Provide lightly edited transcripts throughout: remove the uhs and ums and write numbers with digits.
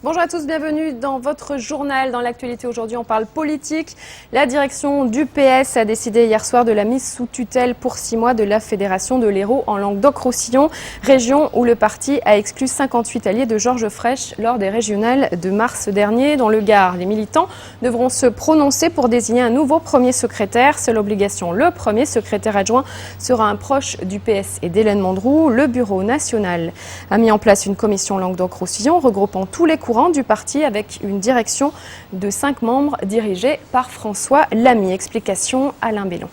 Bonjour à tous, bienvenue dans votre journal. Dans l'actualité aujourd'hui, on parle politique. La direction du PS a décidé hier soir de la mise sous tutelle pour 6 mois de la Fédération de l'Hérault en Languedoc-Roussillon, région où le parti a exclu 58 alliés de Georges Frêche lors des régionales de mars dernier. Dans le Gard, les militants devront se prononcer pour désigner un nouveau premier secrétaire. Seule obligation, le premier secrétaire adjoint sera un proche du PS et d'Hélène Mandroux. Le bureau national a mis en place une commission Languedoc-Roussillon regroupant tous les courants du parti avec une direction de 5 membres dirigée par François Lamy. Explication Alain Bellon.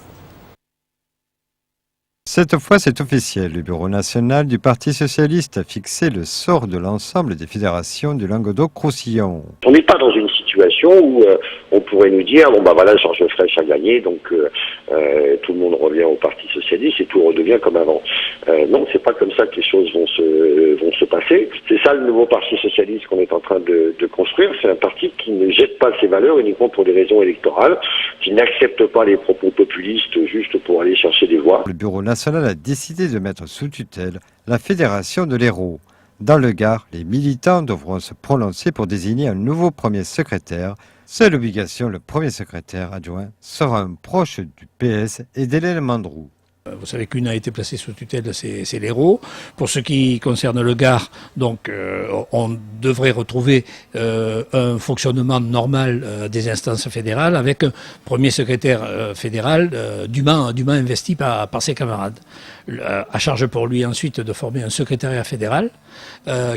Cette fois, c'est officiel. Le bureau national du Parti socialiste a fixé le sort de l'ensemble des fédérations du Languedoc-Roussillon. On n'est pas dans une situation où on pourrait nous dire bon bah voilà, Georges Frêche a gagné, donc tout le monde revient au Parti socialiste et tout redevient comme avant. Non, c'est pas comme ça que les choses vont se passer. C'est ça le nouveau Parti socialiste qu'on est en train de construire. C'est un parti qui ne jette pas ses valeurs uniquement pour des raisons électorales, qui n'accepte pas les propos populistes juste pour aller chercher des voix. Le bureau national a décidé de mettre sous tutelle la Fédération de l'Hérault. Dans le Gard, les militants devront se prononcer pour désigner un nouveau premier secrétaire. Seule obligation, le premier secrétaire adjoint sera un proche du PS et d'Hélène Mandroux. Vous savez qu'une a été placée sous tutelle, c'est l'Hérault. Pour ce qui concerne le Gard, donc on devrait retrouver un fonctionnement normal des instances fédérales avec un premier secrétaire fédéral dûment investi par ses camarades. À charge pour lui ensuite de former un secrétariat fédéral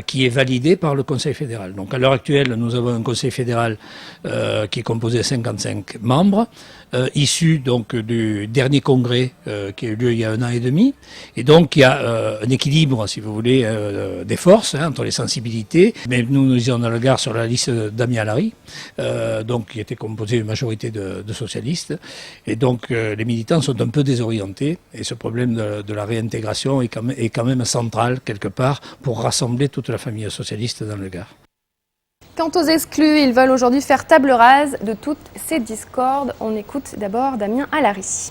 qui est validé par le Conseil fédéral. Donc à l'heure actuelle, nous avons un Conseil fédéral qui est composé de 55 membres, issus donc du dernier congrès qui a eu lieu il y a 1 an et demi. Et donc il y a un équilibre, si vous voulez, des forces entre les sensibilités. Mais nous étions dans le Gard sur la liste d'Amia Larry, donc qui était composée d'une majorité de socialistes. Et donc les militants sont un peu désorientés. Et ce problème de la réintégration est quand même central quelque part pour rassembler toute la famille socialiste dans le Gard. Quant aux exclus, ils veulent aujourd'hui faire table rase de toutes ces discordes. On écoute d'abord Damien Alary.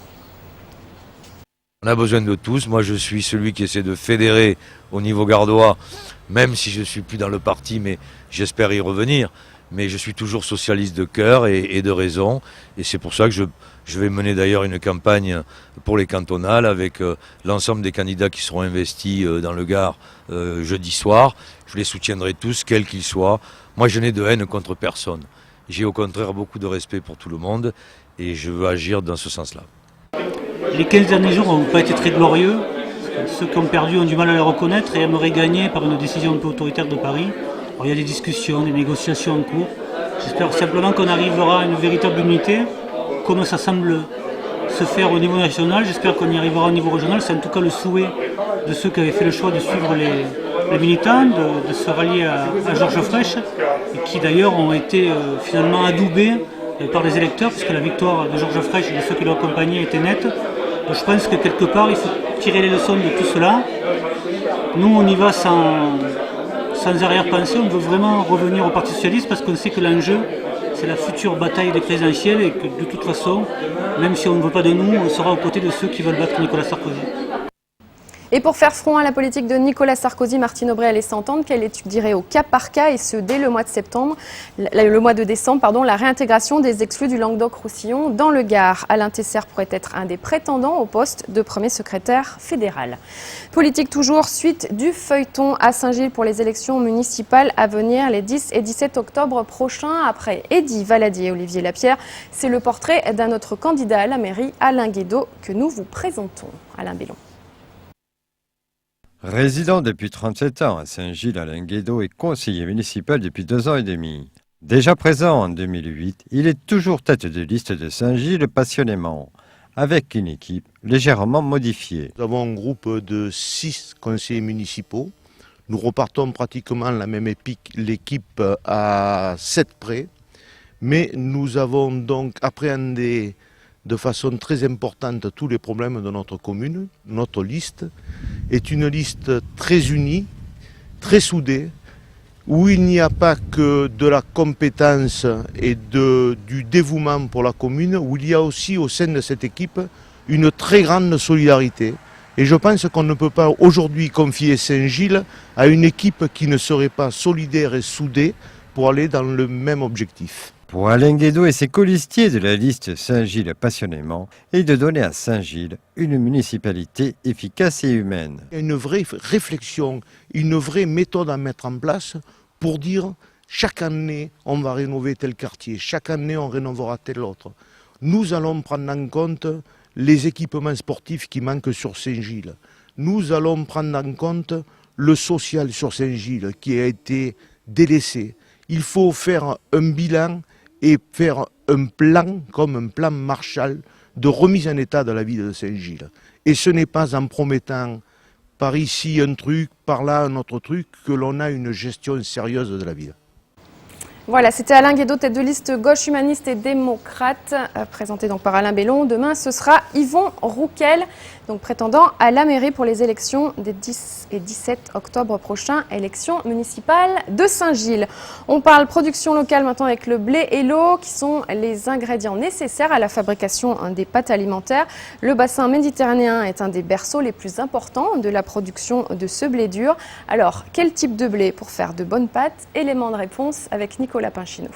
On a besoin de tous. Moi, je suis celui qui essaie de fédérer au niveau gardois, même si je ne suis plus dans le parti, mais j'espère y revenir. Mais je suis toujours socialiste de cœur et de raison. Et c'est pour ça que je vais mener d'ailleurs une campagne pour les cantonales avec l'ensemble des candidats qui seront investis dans le Gard jeudi soir. Je les soutiendrai tous, quels qu'ils soient. Moi, je n'ai de haine contre personne. J'ai au contraire beaucoup de respect pour tout le monde et je veux agir dans ce sens-là. Les 15 derniers jours n'ont pas été très glorieux. Ceux qui ont perdu ont du mal à le reconnaître et aimeraient gagner par une décision un peu autoritaire de Paris. Alors, il y a des discussions, des négociations en cours. J'espère simplement qu'on arrivera à une véritable unité, comme ça semble se faire au niveau national. J'espère qu'on y arrivera au niveau régional. C'est en tout cas le souhait de ceux qui avaient fait le choix de suivre les militants, de se rallier à Georges Frêche, et qui d'ailleurs ont été finalement adoubés par les électeurs, puisque la victoire de Georges Frêche et de ceux qui l'ont accompagné était nette. Donc je pense que quelque part, il faut tirer les leçons de tout cela. Nous, on y va sans arrière-pensée. On veut vraiment revenir au Parti socialiste parce qu'on sait que l'enjeu, c'est la future bataille des présidentielles et que de toute façon, même si on ne veut pas de nous, on sera aux côtés de ceux qui veulent battre Nicolas Sarkozy. Et pour faire front à la politique de Nicolas Sarkozy, Martine Aubry allait s'entendre qu'elle étudierait au cas par cas et ce dès le mois de décembre, la réintégration des exclus du Languedoc-Roussillon dans le Gard. Alain Tesser pourrait être un des prétendants au poste de premier secrétaire fédéral. Politique toujours, suite du feuilleton à Saint-Gilles pour les élections municipales à venir les 10 et 17 octobre prochains. Après Eddy Valadier et Olivier Lapierre, c'est le portrait d'un autre candidat à la mairie, Alain Guédot, que nous vous présentons. Alain Bellon. Résident depuis 37 ans à Saint-Gilles, Alain Guédot est conseiller municipal depuis 2 ans et demi. Déjà présent en 2008, il est toujours tête de liste de Saint-Gilles passionnément, avec une équipe légèrement modifiée. Nous avons un groupe de 6 conseillers municipaux. Nous repartons pratiquement la même l'équipe à 7 près, mais nous avons donc appréhendé de façon très importante tous les problèmes de notre commune. Notre liste est une liste très unie, très soudée, où il n'y a pas que de la compétence et du dévouement pour la commune, où il y a aussi au sein de cette équipe une très grande solidarité. Et je pense qu'on ne peut pas aujourd'hui confier Saint-Gilles à une équipe qui ne serait pas solidaire et soudée pour aller dans le même objectif. Pour Alain Guédot et ses colistiers de la liste Saint-Gilles passionnément, et de donner à Saint-Gilles une municipalité efficace et humaine. Il y a une vraie réflexion, une vraie méthode à mettre en place pour dire chaque année on va rénover tel quartier, chaque année on rénovera tel autre. Nous allons prendre en compte les équipements sportifs qui manquent sur Saint-Gilles. Nous allons prendre en compte le social sur Saint-Gilles qui a été délaissé. Il faut faire un bilan et faire un plan, comme un plan Marshall, de remise en état de la ville de Saint-Gilles. Et ce n'est pas en promettant par ici un truc, par là un autre truc, que l'on a une gestion sérieuse de la ville. Voilà, c'était Alain Guédot, tête de liste gauche humaniste et démocrate, présenté donc par Alain Bellon. Demain, ce sera Yvon Rouquel, donc prétendant à la mairie pour les élections des 10 et 17 octobre prochains, élections municipales de Saint-Gilles. On parle production locale maintenant avec le blé et l'eau, qui sont les ingrédients nécessaires à la fabrication des pâtes alimentaires. Le bassin méditerranéen est un des berceaux les plus importants de la production de ce blé dur. Alors, quel type de blé pour faire de bonnes pâtes? Élément de réponse avec Nicolas Pinchino.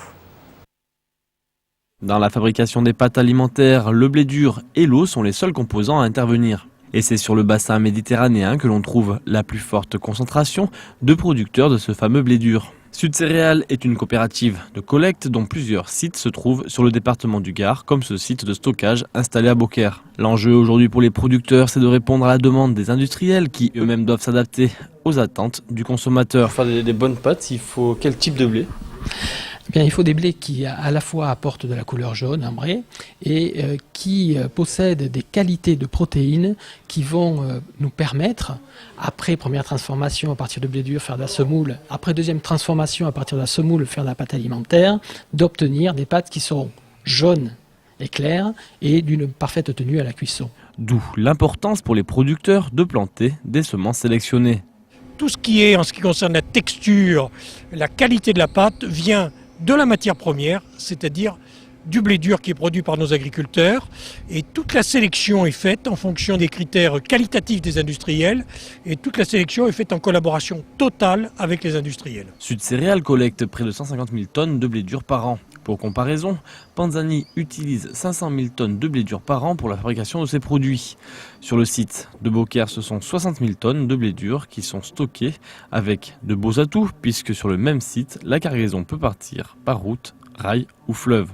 Dans la fabrication des pâtes alimentaires, le blé dur et l'eau sont les seuls composants à intervenir. Et c'est sur le bassin méditerranéen que l'on trouve la plus forte concentration de producteurs de ce fameux blé dur. Sud Céréales est une coopérative de collecte dont plusieurs sites se trouvent sur le département du Gard, comme ce site de stockage installé à Beaucaire. L'enjeu aujourd'hui pour les producteurs, c'est de répondre à la demande des industriels qui eux-mêmes doivent s'adapter aux attentes du consommateur. Pour faire des bonnes pâtes, il faut quel type de blé ? Bien, il faut des blés qui à la fois apportent de la couleur jaune, ambrée, et qui possèdent des qualités de protéines qui vont nous permettre, après première transformation à partir de blé dur, faire de la semoule, après deuxième transformation à partir de la semoule, faire de la pâte alimentaire, d'obtenir des pâtes qui seront jaunes et claires et d'une parfaite tenue à la cuisson. D'où l'importance pour les producteurs de planter des semences sélectionnées. Tout ce qui est, en ce qui concerne la texture, la qualité de la pâte, vient de la matière première, c'est-à-dire du blé dur qui est produit par nos agriculteurs. Et toute la sélection est faite en fonction des critères qualitatifs des industriels. Et toute la sélection est faite en collaboration totale avec les industriels. Sud Céréales collecte près de 150 000 tonnes de blé dur par an. Pour comparaison, Panzani utilise 500 000 tonnes de blé dur par an pour la fabrication de ses produits. Sur le site de Beaucaire, ce sont 60 000 tonnes de blé dur qui sont stockées avec de beaux atouts, puisque sur le même site, la cargaison peut partir par route, rail ou fleuve.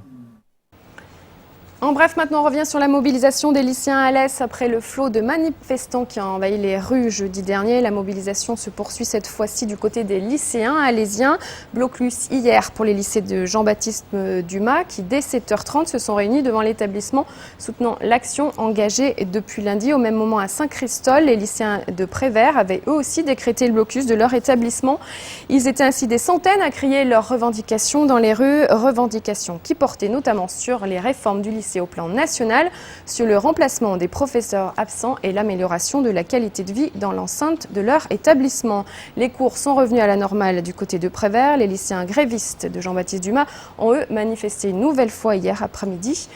En bref, maintenant on revient sur la mobilisation des lycéens à Alès après le flot de manifestants qui a envahi les rues jeudi dernier. La mobilisation se poursuit cette fois-ci du côté des lycéens alésiens. Blocus hier pour les lycées de Jean-Baptiste Dumas qui dès 7h30 se sont réunis devant l'établissement soutenant l'action engagée depuis lundi. Au même moment à Saint-Christol, les lycéens de Prévert avaient eux aussi décrété le blocus de leur établissement. Ils étaient ainsi des centaines à crier leurs revendications dans les rues, revendications qui portaient notamment sur les réformes du lycée au plan national, sur le remplacement des professeurs absents et l'amélioration de la qualité de vie dans l'enceinte de leur établissement. Les cours sont revenus à la normale du côté de Prévert. Les lycéens grévistes de Jean-Baptiste Dumas ont eux manifesté une nouvelle fois hier après-midi.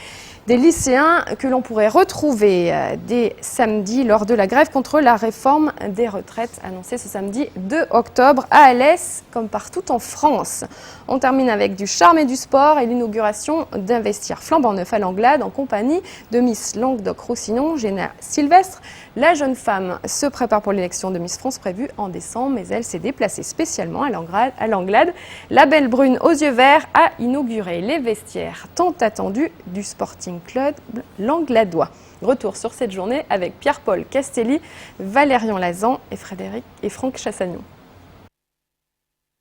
Des lycéens que l'on pourrait retrouver dès samedi lors de la grève contre la réforme des retraites annoncée ce samedi 2 octobre à Alès, comme partout en France. On termine avec du charme et du sport et l'inauguration d'un vestiaire flambant neuf à l'Anglade en compagnie de Miss Languedoc-Roussillon, Géna Sylvestre. La jeune femme se prépare pour l'élection de Miss France prévue en décembre, mais elle s'est déplacée spécialement à l'Anglade. La belle brune aux yeux verts a inauguré les vestiaires tant attendus du Sporting Club Langladois. Retour sur cette journée avec Pierre-Paul Castelli, Valérian Lazan et Franck Chassagnon.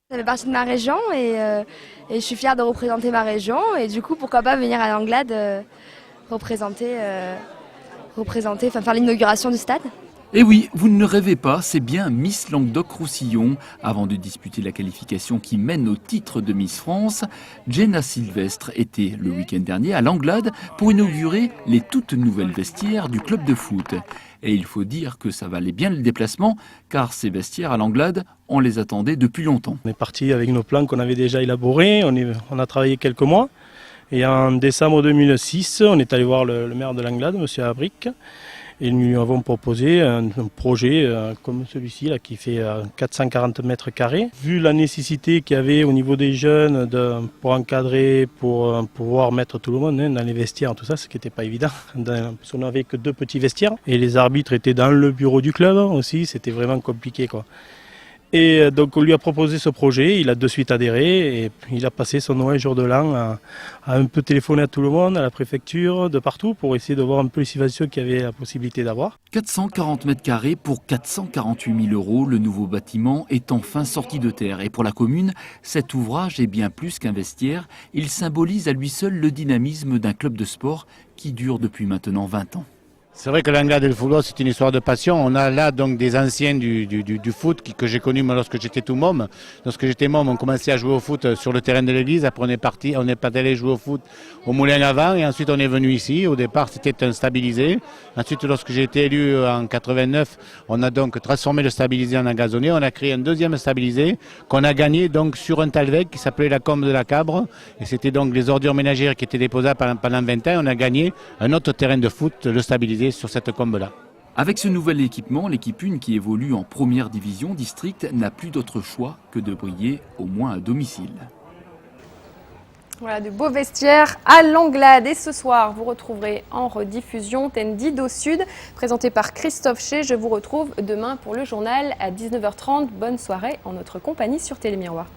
Ça fait partie de ma région et je suis fière de représenter ma région et du coup pourquoi pas venir à l'Anglade faire l'inauguration du stade. Et oui, vous ne rêvez pas, c'est bien Miss Languedoc-Roussillon. Avant de disputer la qualification qui mène au titre de Miss France, Géna Sylvestre était le week-end dernier à l'Anglade pour inaugurer les toutes nouvelles vestiaires du club de foot. Et il faut dire que ça valait bien le déplacement, car ces vestiaires à l'Anglade, on les attendait depuis longtemps. On est parti avec nos plans qu'on avait déjà élaborés, on a travaillé quelques mois. Et en décembre 2006, on est allé voir le maire de l'Anglade, M. Abric. Et nous lui avons proposé un projet comme celui-ci là, qui fait 440 mètres carrés. Vu la nécessité qu'il y avait au niveau des jeunes pour encadrer, pour pouvoir mettre tout le monde dans les vestiaires, tout ça, ce qui n'était pas évident. Parce qu'on n'avait que 2 petits vestiaires. Et les arbitres étaient dans le bureau du club aussi, c'était vraiment compliqué, quoi. Et donc on lui a proposé ce projet, il a de suite adhéré et il a passé son Noël jour de l'an à un peu téléphoner à tout le monde, à la préfecture, de partout, pour essayer de voir un peu les subventions qu'il y avait la possibilité d'avoir. 440 mètres carrés pour 448 000 €, le nouveau bâtiment est enfin sorti de terre. Et pour la commune, cet ouvrage est bien plus qu'un vestiaire, il symbolise à lui seul le dynamisme d'un club de sport qui dure depuis maintenant 20 ans. C'est vrai que l'Anglade et le football, c'est une histoire de passion. On a là donc des anciens du foot que j'ai connus moi lorsque j'étais tout môme. Lorsque j'étais môme, on commençait à jouer au foot sur le terrain de l'église. Après, on est pas allé jouer au foot au Moulin à Vent et ensuite on est venu ici. Au départ, c'était un stabilisé. Ensuite, lorsque j'ai été élu en 89, on a donc transformé le stabilisé en un gazonné. On a créé un deuxième stabilisé qu'on a gagné donc sur un talweg qui s'appelait la Combe de la Cabre. Et c'était donc les ordures ménagères qui étaient déposées pendant 20 ans. On a gagné un autre terrain de foot, le stabilisé, sur cette combe-là. Avec ce nouvel équipement, l'équipe 1 qui évolue en première division district n'a plus d'autre choix que de briller au moins à domicile. Voilà, de beaux vestiaires à l'Anglade. Et ce soir, vous retrouverez en rediffusion Tendi d'Au Sud, présenté par Christophe Ché. Je vous retrouve demain pour le journal à 19h30. Bonne soirée en notre compagnie sur Télémiroir.